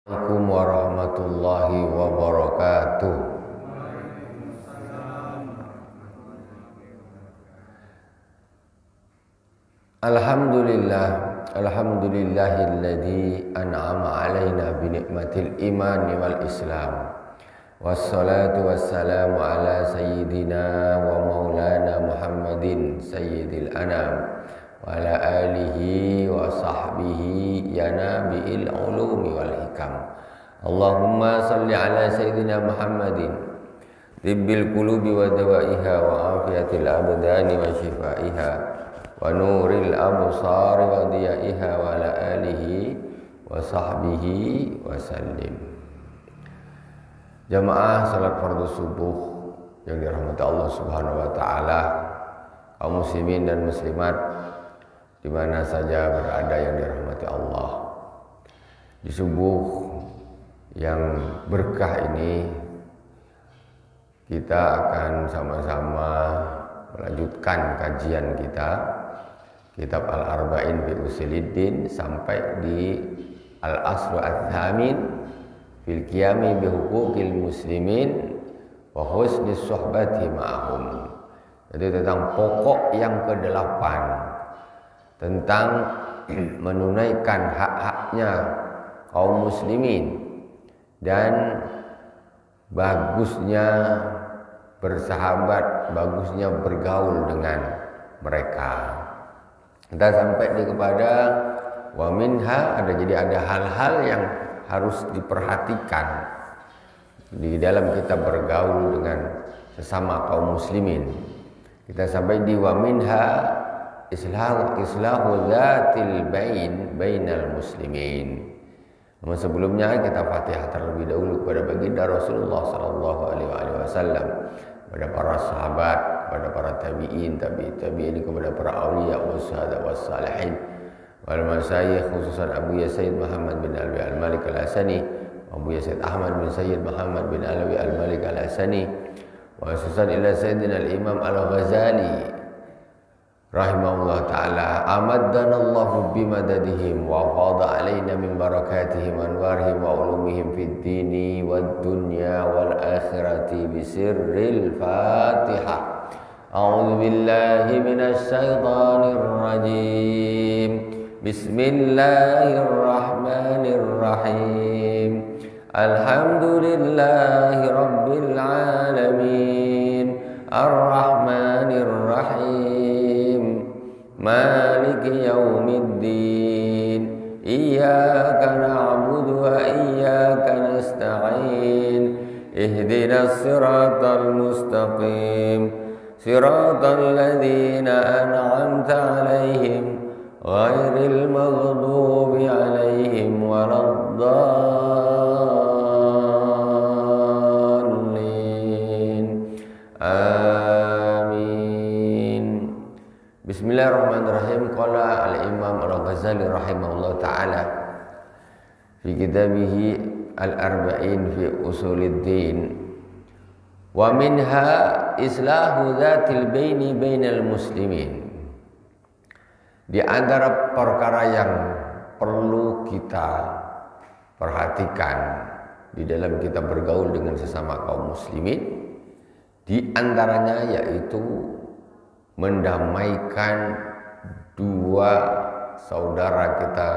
Assalamualaikum warahmatullahi wabarakatuh. Alhamdulillahilladzi an'ama alaina bi ni'matil iman wal islam. Wassalatu wassalamu ala sayyidina wa maulana Muhammadin sayyidil anam wa ala alihi wa sahbihi ya nabiil ulumi wal hikam. Allahumma salli ala sayyidina Muhammadin tibbil qulubi wa dawaiha wa afiyatil abdani wa shifaiha wa nuril absari wa diyaiha wa ala alihi wa sahbihi wa sallim. Jamaah salat fardu subuh yang dirahmati Allah Subhanahu wa taala, kaum muslimin dan muslimat di mana saja berada yang dirahmati Allah. Di subuh yang berkah ini kita akan sama-sama melanjutkan kajian kita kitab Al-Arba'in fi Usuluddin sampai di Al-Aslu Ats-Tsamin fil qiyami bi huquqil muslimin wa husnis suhbati ma'ahum. Jadi tentang pokok yang ke-8 tentang menunaikan hak-haknya kaum muslimin dan bagusnya bersahabat, bagusnya bergaul dengan mereka. Kita sampai kepada wa minha, ada hal-hal yang harus diperhatikan di dalam kita bergaul dengan sesama kaum muslimin. Kita sampai di wa minha islahu dzatil bainal muslimin. Namun sebelumnya kita Fatihah terlebih dahulu kepada baginda Rasulullah sallallahu alaihi wasallam, kepada para sahabat, kepada para tabi'in, tabi'in kepada para auliya wassahadah wassalihin wal masyayikh, khususan Abu Sayyid Muhammad bin Alwi Al-Malik Al-Hasani, Abu Sayyid Ahmad bin Sayyid Muhammad bin Alwi Al-Malik Al-Hasani, wa khususan ila Sayyidina Al-Imam Al-Ghazali rahimahullah ta'ala. Amaddana Allahu bimadadihim wa fadha alaina min barakatihim anwarihim wa ulumihim fid dini wad dunya wal akhirati bisirril Fatihah. A'udzu billahi minasy syaithanir rajim. Bismillahirrahmanirrahim. Alhamdulillahi rabbil alamin. Ar-Rahmanir Rahim. Maliki yaumiddin. Iyyaka na'budu wa iyyaka nasta'in. Ihdinas siratal mustaqim. Siratal ladzina an'amta 'alaihim ghairil maghdubi 'alaihim waladdallin. Amin. Bismillahirrahmanirrahim. Qala al-Imam Al-Ghazali rahimahullah ta'ala fi kitabih Al-Arba'in fi Usuluddin, wa minha islahu dzatil bainal muslimin. Di antara perkara yang perlu kita perhatikan di dalam kita bergaul dengan sesama kaum muslimin, di antaranya yaitu mendamaikan dua saudara kita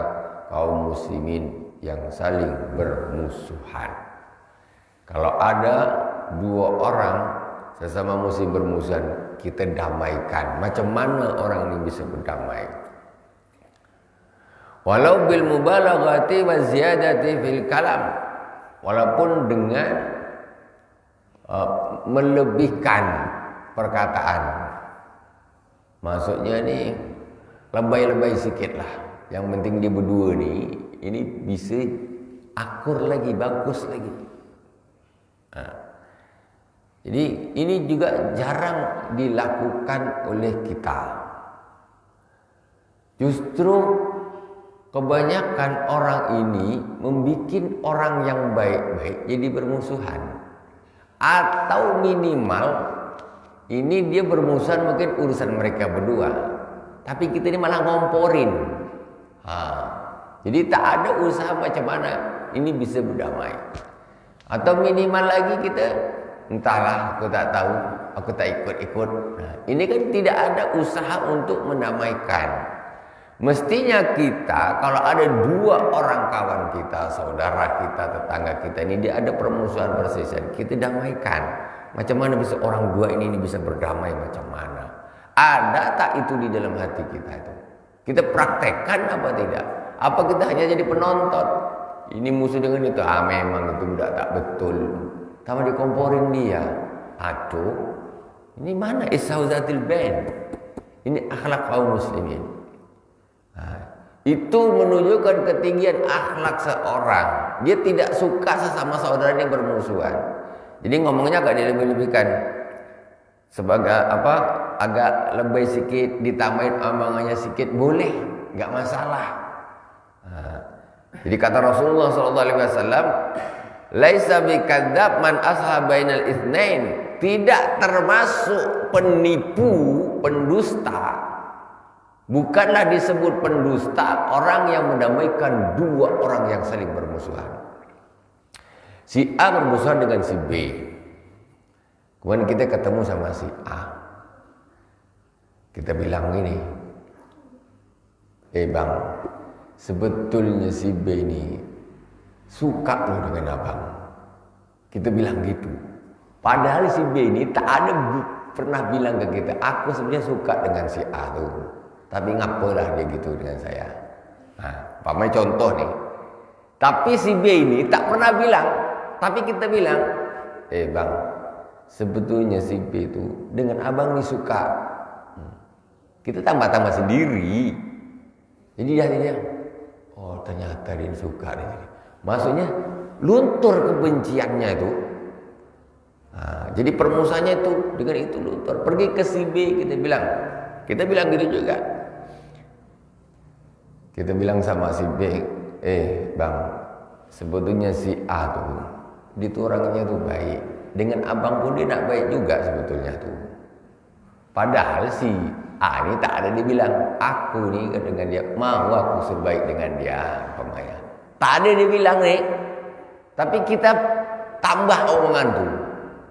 kaum muslimin yang saling bermusuhan. Kalau ada dua orang sesama muslim bermusuhan, kita damaikan. Macam mana orang ini bisa berdamai? Walau bil mubalaghati wa ziyadati fil kalam, walaupun dengan melebihkan perkataan. Maksudnya ni lebay-lebay sikit lah. Yang penting dia berdua ni ini bisa akur lagi, bagus lagi. Jadi ini juga jarang dilakukan oleh kita. Justru kebanyakan orang ini membuat orang yang baik-baik jadi bermusuhan. Atau minimal ini dia bermusuhan mungkin urusan mereka berdua, tapi kita ini malah ngomporin. Jadi tak ada usaha macam mana ini bisa berdamai. Atau minimal lagi kita, entahlah, aku tak tahu, aku tak ikut-ikut. Nah, ini kan tidak ada usaha untuk mendamaikan. Mestinya kita, kalau ada dua orang kawan kita, saudara kita, tetangga kita, ini dia ada permusuhan perselisihan, kita damaikan. Macam mana bisa orang dua ini bisa berdamai, macam mana? Ada tak itu di dalam hati kita itu? Kita praktekkan apa tidak? Apa kita hanya jadi penonton? Ini musuh dengan itu, memang itu udah tak betul. Tambah dikomporin dia. Aduh, ini mana ishauzatil bain? Ini akhlak kaum muslimin. Nah, itu menunjukkan ketinggian akhlak seorang. Dia tidak suka sesama saudaranya bermusuhan. Jadi ngomongnya agak dilebih-lebihkan. Sebagai apa? Agak lebih sikit, ditambahin omongannya sedikit, boleh, nggak masalah. Nah, jadi kata Rasulullah SAW, laisa bikadzab man asha bainal itsnain. Tidak termasuk penipu, pendusta. Bukanlah disebut pendusta orang yang mendamaikan dua orang yang saling bermusuhan. Si A bermusuhan dengan si B. Kemudian kita ketemu sama si A. Kita bilang gini, bang, sebetulnya si B ini suka loh dengan abang. Kita bilang gitu. Padahal si B ini tak ada pernah bilang ke kita, aku sebenarnya suka dengan si A tuh. Tapi ngapalah dia gitu dengan saya. Nah, pakai contoh nih. Tapi si B ini tak pernah bilang. Tapi kita bilang, bang, sebetulnya si B itu dengan abang ini suka. Kita tambah-tambah sendiri. Jadi dia, oh ternyata dia suka. Maksudnya luntur kebenciannya itu. Nah, jadi permusuhannya itu dengan itu luntur. Pergi ke si B, kita bilang gitu juga. Kita bilang sama si B, bang, sebetulnya si A tuh, dia tuh orangnya tuh baik. Dengan abang pun dia nak baik juga sebetulnya tuh. Padahal si A ini tak ada dia bilang, aku nih dengan dia, mau aku sebaik dengan dia, pemaya. Tak ada dia bilang nih. Tapi kita tambah omongan tuh.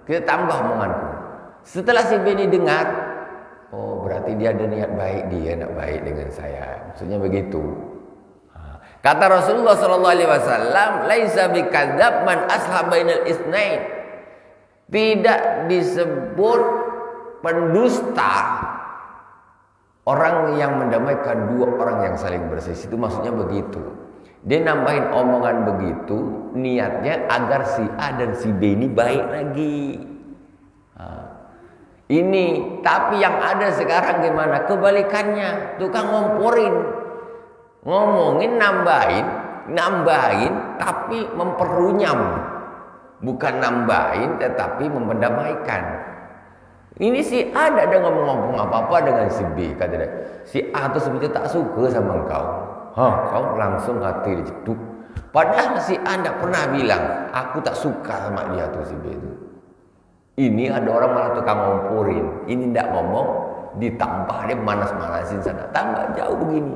Kita tambah omongan tuh. Setelah si B ini dengar, oh berarti dia ada niat baik, dia nak baik dengan saya. Maksudnya begitu. Kata Rasulullah SAW, laisa bikadzab man asha bainal itsnain. Tidak disebut pendusta orang yang mendamaikan dua orang yang saling berselisih. Itu maksudnya begitu. Dia nambahin omongan begitu, niatnya agar si A dan si B ini baik lagi. Ini, tapi yang ada sekarang gimana? Kebalikannya, tukang ngomongin nambahin, tapi memperunyam. Bukan nambahin, tetapi mendamaikan. Ini si A tidak ada ngomong apa-apa dengan si B. Kata dia, si A itu sebetulnya tak suka sama engkau. Kau langsung hati dijeduk. Padahal si A tidak pernah bilang, aku tak suka sama dia tuh si B itu. Ini ada orang malah tukang ngomporin. Ini tidak ngomong, ditambah dia manas-manasin sana. Tambah jauh begini.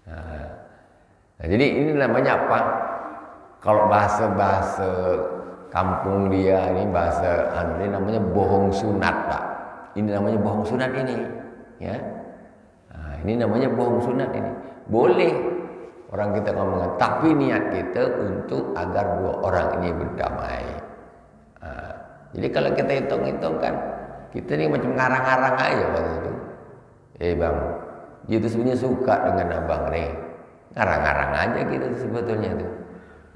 Nah, jadi ini namanya apa? Kalau bahasa kampung dia ini bahasa ini namanya bohong sunat, Pak. Ini namanya bohong sunat ini, ya. Nah, ini namanya bohong sunat ini. Boleh orang kita ngomong, tapi niat kita untuk agar dua orang ini berdamai. Nah, jadi kalau kita hitung-hitung kan, kita ini macam ngarang-ngarang aja waktu itu. Bang, dia itu sebenarnya suka dengan abang nih. Ngarang-ngarang aja gitu sebetulnya tuh.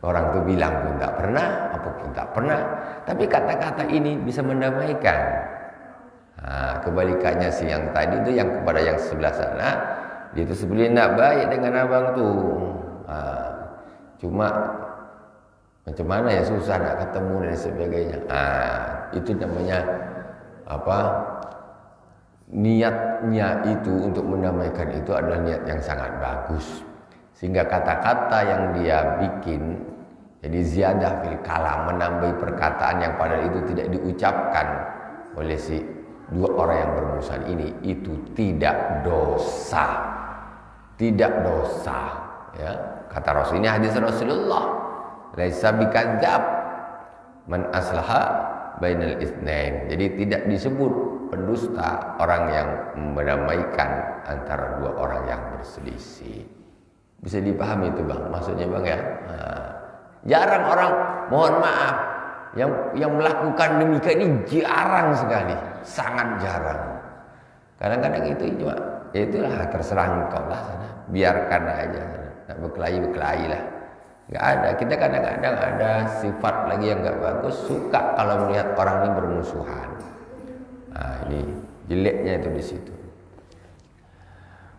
Orang tuh bilang pun tak pernah, apapun tak pernah. Tapi kata-kata ini bisa mendamaikan. Nah, kebalikannya si yang tadi itu, yang kepada yang sebelah sana, dia itu sebenarnya nak baik dengan abang tuh. Nah, cuma macam mana ya, susah nak ketemu dan sebagainya. Itu namanya apa? Niatnya itu untuk mendamaikan itu adalah niat yang sangat bagus. Sehingga kata-kata yang dia bikin jadi ziyadah fil kalam, menambahi perkataan yang padahal itu tidak diucapkan oleh si dua orang yang bermusuhan ini, itu tidak dosa. Tidak dosa, ya. Kata Rasul, ini hadis Rasulullah. laisa bikadzab man aslaha bainal itsnain. Jadi tidak disebut pendusta orang yang mendamaikan antara dua orang yang berselisih. Bisa dipahami itu Bang, maksudnya Bang ya. Jarang orang, mohon maaf, yang melakukan demikian ini jarang sekali, sangat jarang. Kadang-kadang itu cuma, ya itulah terserah engkau lah sana, biarkan aja, nak berkelahi lah. Nggak ada, kita kadang-kadang ada sifat lagi yang nggak bagus, suka kalau melihat orang ini bermusuhan. Nah ini jeleknya itu di situ.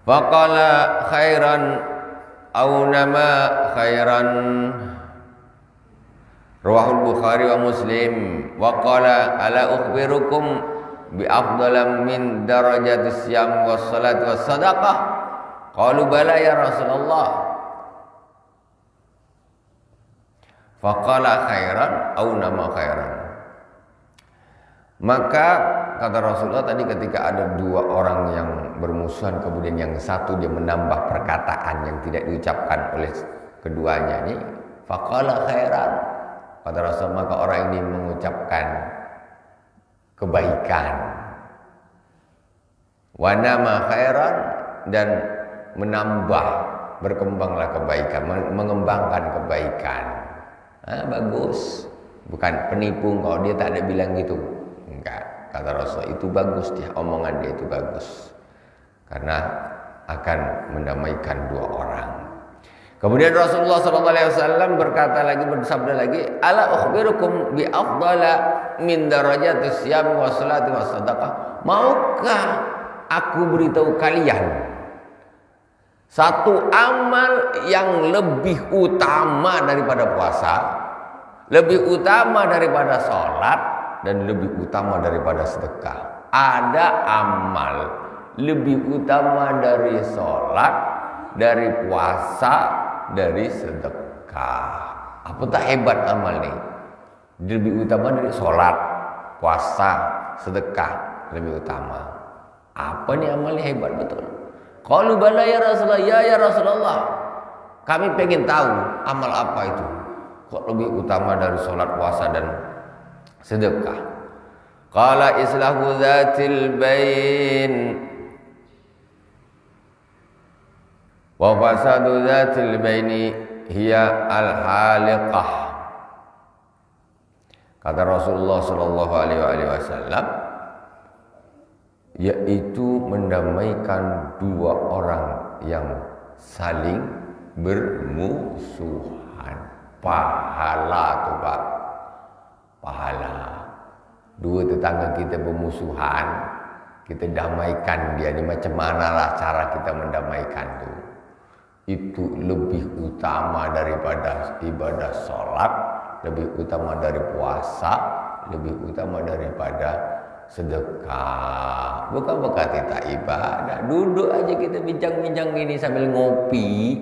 Faqala khairan au nama khairan, rawahul Bukhari wa Muslim. Wa qala ala ukhbirukum bi afdalam min darajatis siyam was salat was sadaqah. Qalu bala ya Rasulullah. Faqala khairan au nama khairan. Maka kata Rasulullah tadi, ketika ada dua orang yang bermusuhan, kemudian yang satu dia menambah perkataan yang tidak diucapkan oleh keduanya ini, faqala khairan, kata Rasul, maka orang ini mengucapkan kebaikan, wa nama khairan, dan menambah, berkembanglah kebaikan, mengembangkan kebaikan. Bagus, bukan penipu kalau dia tak ada bilang gitu, enggak. Kata Rasul itu bagus, dia omongan dia itu bagus karena akan mendamaikan dua orang. Kemudian Rasulullah SAW berkata lagi, bersabda lagi, ala ukhbirukum bi afdala min darajatis siyam wa salati wa sadaqah. Maukah aku beritahu kalian satu amal yang lebih utama daripada puasa, lebih utama daripada sholat, dan lebih utama daripada sedekah. Ada amal lebih utama dari sholat, dari puasa, dari sedekah. Apa tak hebat amal ini? Lebih utama dari sholat, puasa, sedekah, lebih utama. Apa nih amalnya hebat betul? Qalu bala ya Rasulullah, ya Rasulullah, kami pengen tahu amal apa itu kok lebih utama dari sholat, puasa, dan sedekah. Qala islahu dzatil bain wa fasadu dzatil baini hiya al-haliqah. Kata Rasulullah sallallahu alaihi wasallam, yaitu mendamaikan dua orang yang saling bermusuhan. Pahala tuh Pak, pahala. Dua tetangga kita bermusuhan, kita damaikan dia. Ini macam manalah cara kita mendamaikan tuh. Itu lebih utama daripada ibadah sholat, lebih utama dari puasa, lebih utama daripada sedekah. Bukan berkata tak ibadah, duduk aja kita bincang-bincang gini sambil ngopi,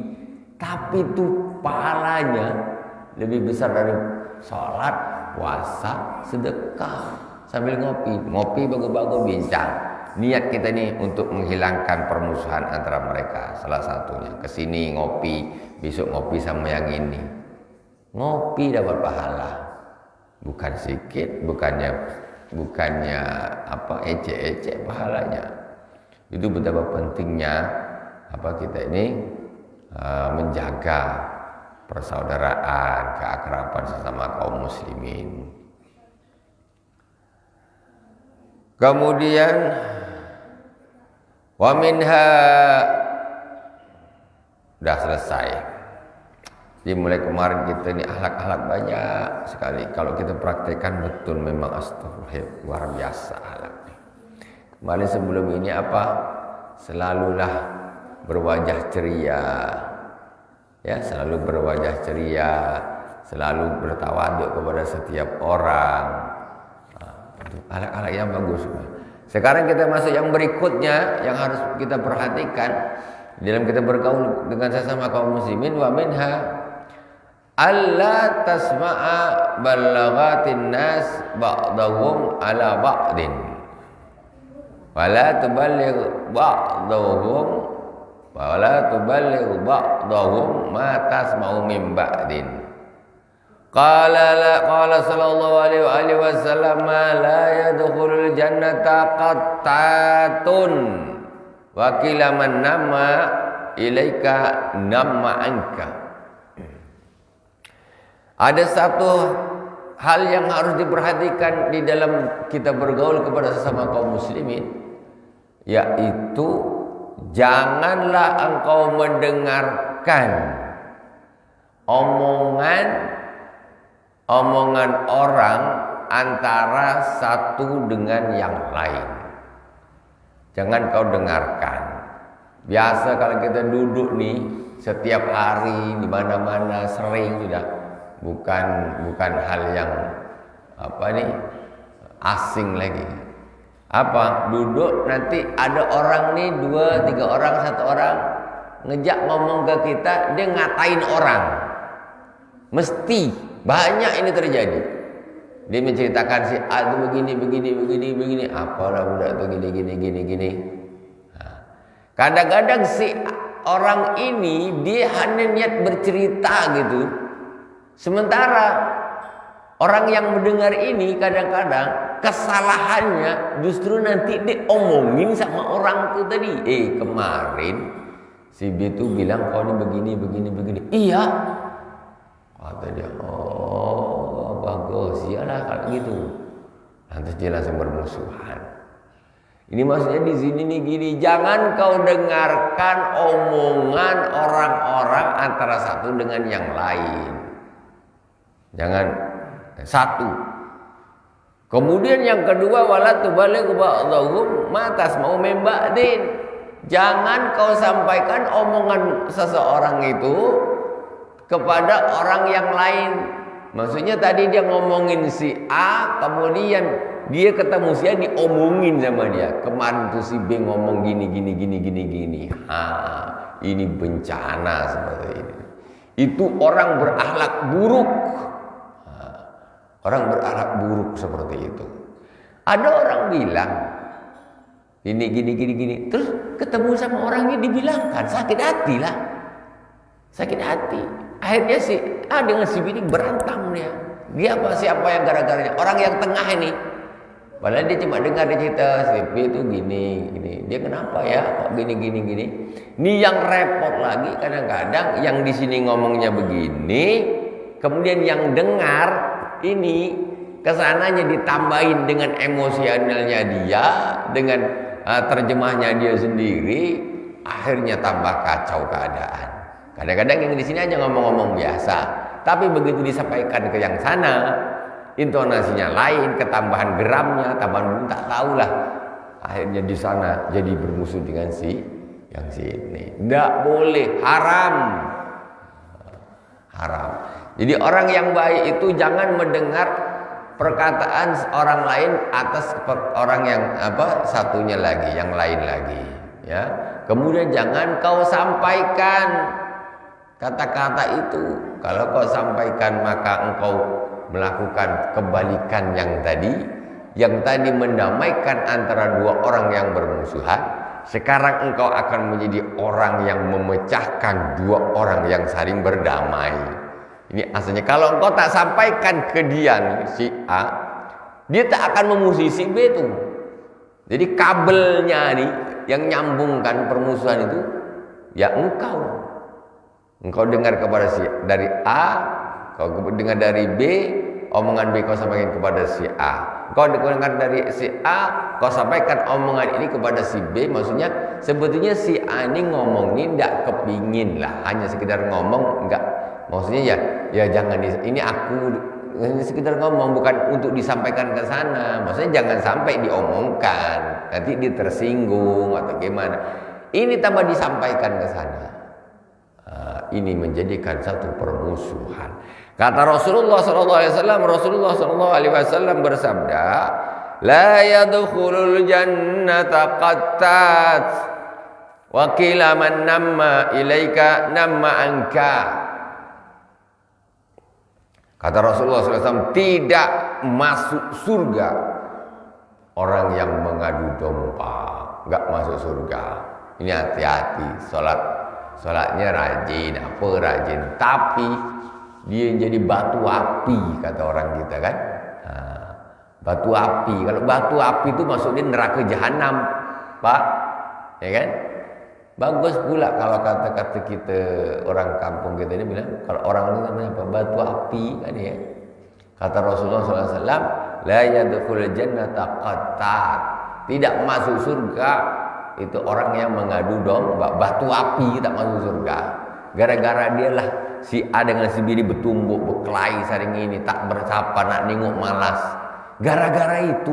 tapi itu pahalanya lebih besar dari sholat, puasa, sedekah. Sambil ngopi bagus-bagus bincang. Niat kita nih untuk menghilangkan permusuhan antara mereka. Salah satunya kesini ngopi, besok ngopi sama yang ini. Ngopi dapat pahala, bukan sedikit, bukannya apa ecek-ecek pahalanya. Itu betapa pentingnya apa kita ini menjaga persaudaraan, keakraban sesama kaum muslimin. Kemudian wa minha, udah selesai. Jadi mulai kemarin kita ini akhlak-akhlak banyak sekali. Kalau kita praktekkan betul memang astagfirullah, luar biasa akhlaknya. Kemarin sebelum ini apa? Selalulah berwajah ceria. Ya, selalu berwajah ceria, selalu bertawaduk kepada setiap orang. Akhlak-akhlak yang bagus. Sekarang kita masuk yang berikutnya yang harus kita perhatikan dalam kita bergaul dengan sesama kaum muslimin. Wa minha alla tasma'a balaghatin nas ba'dahum ala ba'din wa la tuballigh ba'dahum wa la tuballigh ba'dahum ma tasma'u min ba'din Qala sallallahu alaihi wasallam la yadkhulul jannata qattatun wa qila man nama ilaika nama anka. Ada satu hal yang harus diperhatikan di dalam kita bergaul kepada sesama kaum muslimin, yaitu janganlah engkau mendengarkan omongan orang antara satu dengan yang lain. Jangan kau dengarkan. Biasa kalau kita duduk nih setiap hari di mana-mana sering sudah, bukan hal yang asing lagi. Duduk nanti ada orang nih 2, 3 orang, 1 orang ngejak ngomong ke kita, dia ngatain orang. Mesti banyak ini terjadi. Dia menceritakan si A itu begini. Apalah budak itu gini. Kadang-kadang si orang ini dia hanya niat bercerita gitu. Sementara orang yang mendengar ini kadang-kadang kesalahannya justru nanti diomongin sama orang itu tadi. Kemarin si B itu bilang kau ini begini. Iya. Kata dia, oh bagus, iyalah kalau gitu. Lantas dia langsung bermusuhan. Ini maksudnya di sini nih gini, jangan kau dengarkan omongan orang-orang antara satu dengan yang lain. Jangan satu. Kemudian yang kedua, wala tubaligh ba'dhum ma tasma'u min ba'din. Jangan kau sampaikan omongan seseorang itu kepada orang yang lain. Maksudnya tadi dia ngomongin si A, kemudian dia ketemu si A diomongin sama dia. Kemarin tuh si B ngomong gini. Ini bencana seperti ini. Itu orang berakhlak buruk. Orang berakhlak buruk seperti itu. Ada orang bilang ini gini. Terus ketemu sama orangnya dibilangkan, sakit hati lah. Sakit hati. Akhirnya si A dengan si B ini berantem dia. Dia siapa yang gara-garanya? Orang yang tengah ini. Padahal dia cuma dengar dia cerita si B itu gini. Dia kenapa ya? Kok gini. Ini yang repot lagi kadang-kadang yang di sini ngomongnya begini, kemudian yang dengar ini kesananya ditambahin dengan emosionalnya dia, dengan terjemahnya dia sendiri, akhirnya tambah kacau keadaan. Kadang-kadang yang di sini aja ngomong-ngomong biasa, tapi begitu disampaikan ke yang sana, intonasinya lain, ketambahan geramnya, tambahan tak tahulah. Akhirnya di sana jadi bermusuh dengan si yang sini. Tidak boleh, haram. Jadi orang yang baik itu jangan mendengar perkataan orang lain atas orang yang satunya lagi, yang lain lagi, ya. Kemudian jangan kau sampaikan kata-kata itu. Kalau kau sampaikan maka engkau melakukan kebalikan yang tadi mendamaikan antara 2 orang yang bermusuhan. Sekarang engkau akan menjadi orang yang memecahkan 2 orang yang saling berdamai. Ini asalnya. Kalau engkau tak sampaikan ke dia nih, si A, dia tak akan memusuhi si B itu. Jadi kabelnya nih yang nyambungkan permusuhan itu ya engkau dengar kepada dari A, kau dengar dari B, omongan B kau sampaikan kepada si A. Kau dengar dari si A, kau sampaikan omongan ini kepada si B. Maksudnya sebetulnya si A ini ngomongin tidak kepingin lah, hanya sekedar ngomong, enggak. Maksudnya ya jangan ini aku sekedar ngomong, bukan untuk disampaikan ke sana. Maksudnya jangan sampai diomongkan, nanti dia tersinggung atau gimana. Ini tambah disampaikan ke sana. Ini menjadikan satu permusuhan. Kata Rasulullah sallallahu alaihi wasallam bersabda, la yadkhulul jannata qattat wa qila man namma ilaika namma anka. Kata Rasulullah SAW, tidak masuk surga orang yang mengadu domba, enggak masuk surga. Ini hati-hati, sholatnya rajin, tapi dia jadi batu api kata orang kita kan. Batu api. Kalau batu api itu maksudnya neraka jahanam, Pak. Ya kan? Bagus pula kalau kata-kata kita orang kampung kita ini bilang, kalau orang itu namanya apa? Batu api kan ya. Kata Rasulullah SAW, la yadkhulul jannata qattat. Tidak masuk surga itu orang yang mengadu domba, batu api tak masuk surga. Gara-gara dialah si A dengan si B bertumbuk, berkelahi saring ini, tak bersapa, nak nengok malas. Gara-gara itu.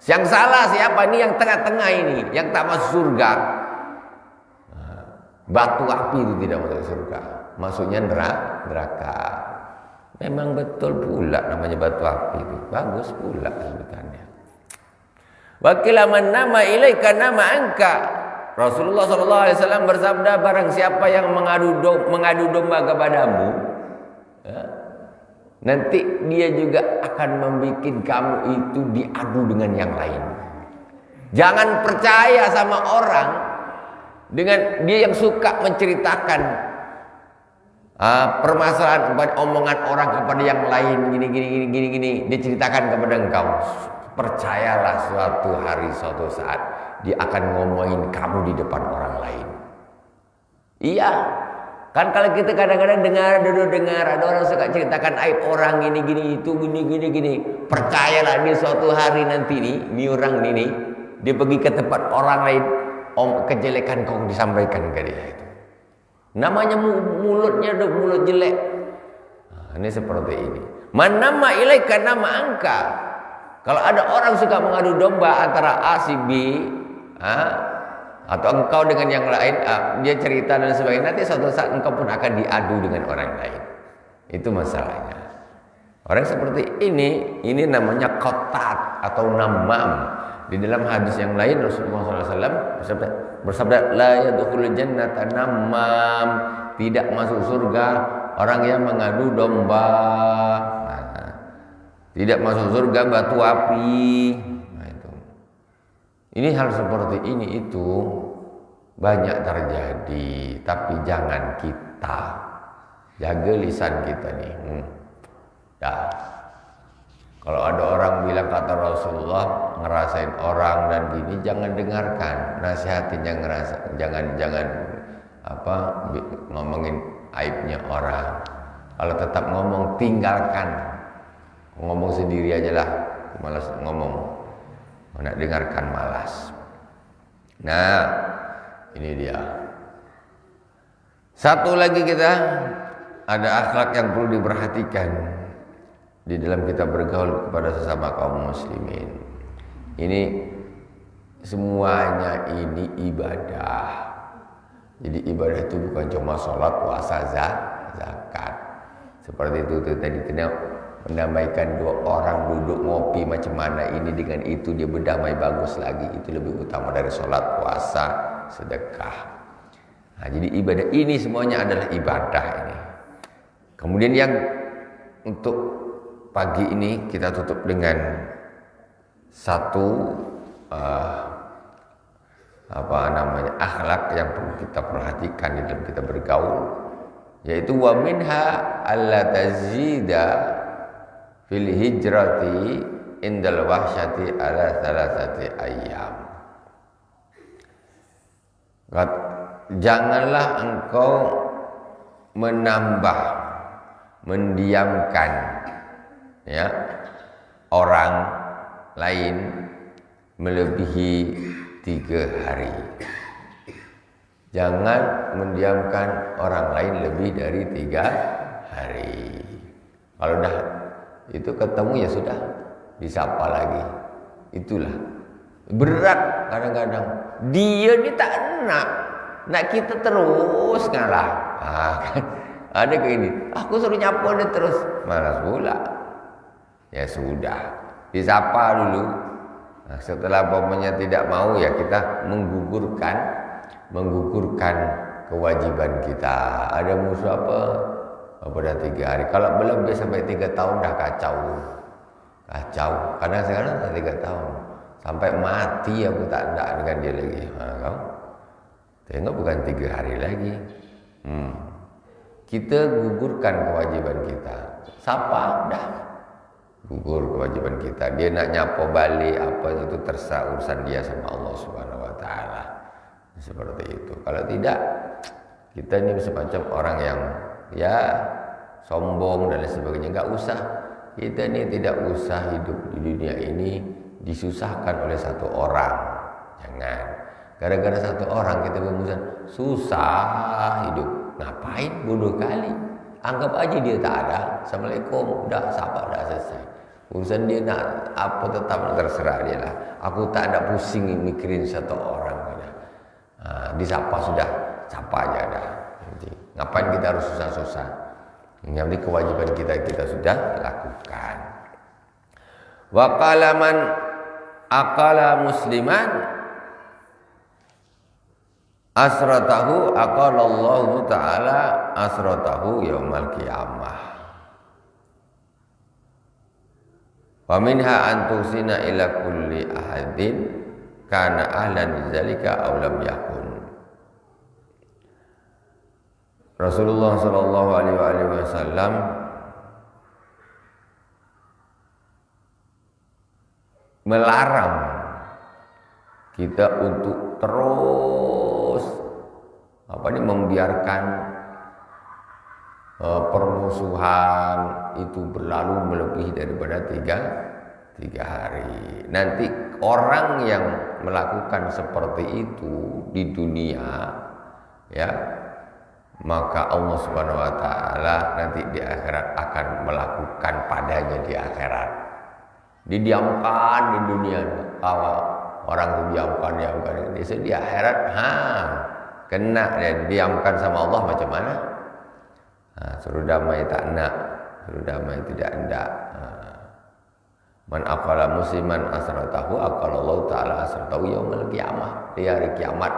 Yang salah siapa? Ini yang tengah-tengah ini, yang tak masuk surga. Batu api itu tidak masuk surga. Maksudnya neraka. Memang betul pula namanya batu api itu. Bagus pula sebutannya. Wakila man nama ilaika nama angka. Rasulullah SAW bersabda, barang siapa yang mengadu domba kepadamu, ya, nanti dia juga akan membuat kamu itu diadu dengan yang lain. Jangan percaya sama orang dengan dia yang suka menceritakan permasalahan, omongan orang kepada yang lain, gini, dia ceritakan kepada engkau. Percayalah suatu hari, suatu saat dia akan ngomongin kamu di depan orang lain. Iya. Kan kalau kita kadang-kadang dengar ada orang suka ceritakan aib orang gini gini. Percayalah dia suatu hari nanti ini orang ini dia pergi ke tempat orang lain, kejelekan kau disampaikan ke dia itu. Namanya mulutnya mulut jelek. Ini seperti ini. Manama ilaika nama angka. Kalau ada orang suka mengadu domba antara A si B, atau engkau dengan yang lain, dia cerita dan sebagainya, nanti suatu saat engkau pun akan diadu dengan orang lain. Itu masalahnya. Orang seperti ini namanya qatat atau namam. Di dalam hadis yang lain Rasulullah SAW bersabda, la yadkhulul jannata namam, tidak masuk surga orang yang mengadu domba. Tidak masuk surga batu api. Nah, itu. Ini hal seperti ini itu banyak terjadi, tapi jangan kita jaga lisan kita nih. Ya. Kalau ada orang bilang kata Rasulullah ngerasain orang dan gini, jangan dengarkan, nasihatin jangan ngomongin aibnya orang. Kalau tetap ngomong, tinggalkan. Ngomong sendiri aja lah, malas ngomong, nak dengarkan malas. Nah, ini dia. Satu lagi kita ada akhlak yang perlu diperhatikan di dalam kita bergaul kepada sesama kaum muslimin. Ini semuanya ini ibadah. Jadi ibadah itu bukan cuma sholat, puasa, zakat. Seperti itu tadi mendamaikan dua orang duduk ngopi macam mana ini dengan itu dia berdamai bagus lagi, itu lebih utama dari sholat, puasa, sedekah. Nah, jadi ibadah ini semuanya adalah ibadah ini. Kemudian yang untuk pagi ini kita tutup dengan satu akhlak yang perlu kita perhatikan di dalam kita bergaul, yaitu wa minha alla tazida fil hijrati indal wahsyati ala salasati ayyam. Janganlah engkau mendiamkan ya orang lain melebihi 3 hari. Jangan mendiamkan orang lain lebih dari 3 hari. Kalau dah itu ketemu ya sudah, disapa lagi. Itulah berat kadang-kadang. Dia ni tak nak kita terus ngalah. Ada kayak ini. Aku suruh nyapa dia terus, malas pula. Ya sudah, disapa dulu. Nah, setelah pokoknya tidak mau ya kita menggugurkan kewajiban kita. Ada musuh apa dah 3 hari. Kalau belum sampai 3 tahun dah kacau. Karena sekarang dah 3 tahun. Sampai mati aku tak ada dengan dia lagi. Kau tengok bukan 3 hari lagi. kita gugurkan kewajiban kita. Sapa, dah gugur kewajiban kita. Dia nak nyapa balik apa itu terserah urusan dia sama Allah Subhanahu wa taala. Seperti itu. Kalau tidak, kita ini semacam orang yang ya sombong dan lain sebagainya. Enggak usah. Kita ini tidak usah hidup di dunia ini disusahkan oleh satu orang. Jangan. Gara-gara satu orang kita bermusuhan, susah hidup. Ngapain bodoh kali? Anggap aja dia tak ada. Assalamualaikum, udah sabar, dah selesai. Urusan dia nak apa tetap terserah dia lah. Aku tak ada pusing mikirin satu orang. Disapa sudah, sapa aja dah. Jadi, ngapain kita harus susah-susah? Yang penting kewajiban kita sudah lakukan. Wa qala man aqala musliman asratahu aqalallahu ta'ala asratahu yaumal qiyamah. Wa minha an tusina ila kulli ahadin kana ahlan lidzalika aw lam yakun. Rasulullah sallallahu alaihi wasallam melarang kita untuk terus membiarkan permusuhan itu berlalu melebihi daripada tiga hari. Nanti orang yang melakukan seperti itu di dunia, ya, maka Allah Subhanahu wa taala nanti di akhirat akan melakukan padanya di akhirat. Didiamkan di dunia, orang itu diamkan di akhirat, kena dia diamkan sama Allah macam mana? Suruh damai tak nak, suruh damai tidak hendak. Man aqala musliman asratahu aqalallahu taala asratahu yaumil qiyamah. Di hari kiamat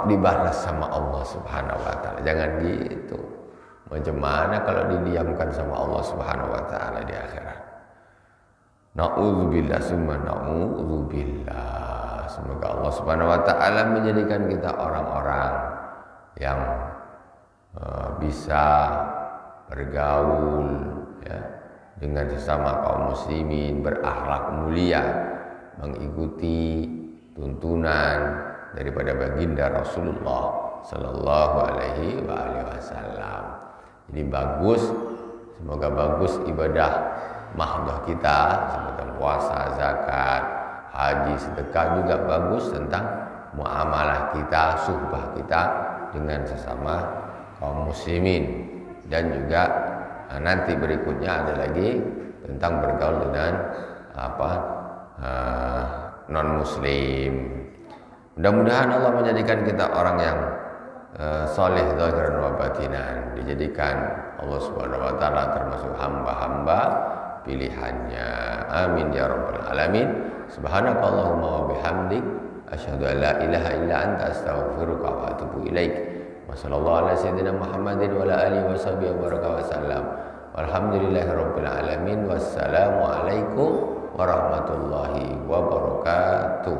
dibalas sama Allah Subhanahu wa taala. Jangan gitu. Macam mana kalau didiamkan sama Allah Subhanahu wa taala di akhirat? Na'udzubillah summa na'udzubillah. Semoga Allah Subhanahu wa taala menjadikan kita orang-orang yang bisa bergaul, ya, dengan sesama kaum muslimin, berakhlak mulia, mengikuti tuntunan daripada baginda Rasulullah sallallahu alaihi wasallam. Jadi bagus, semoga bagus ibadah mahdoh kita seperti puasa, zakat, haji, sedekah, juga bagus tentang muamalah kita, suhbah kita dengan sesama kaum muslimin. Dan juga nanti berikutnya ada lagi tentang bergaul dengan non muslim. Mudah-mudahan Allah menjadikan kita orang yang soleh zahiran wa batinan, dijadikan Allah Subhanahu wa taala termasuk hamba-hamba pilihannya. Amin ya rabbal alamin. Subhanakallahumma wa bihamdik asyhadu an la ilaha illa anta astaghfiruka wa atubu ilaik. Wa sallallahu ala sayyidina Muhammadin wa ala alihi wa sahbihi wa baraka wa sallam. Walhamdulillahi rabbil alamin. Wassalamu alaikum warahmatullahi wabarakatuh.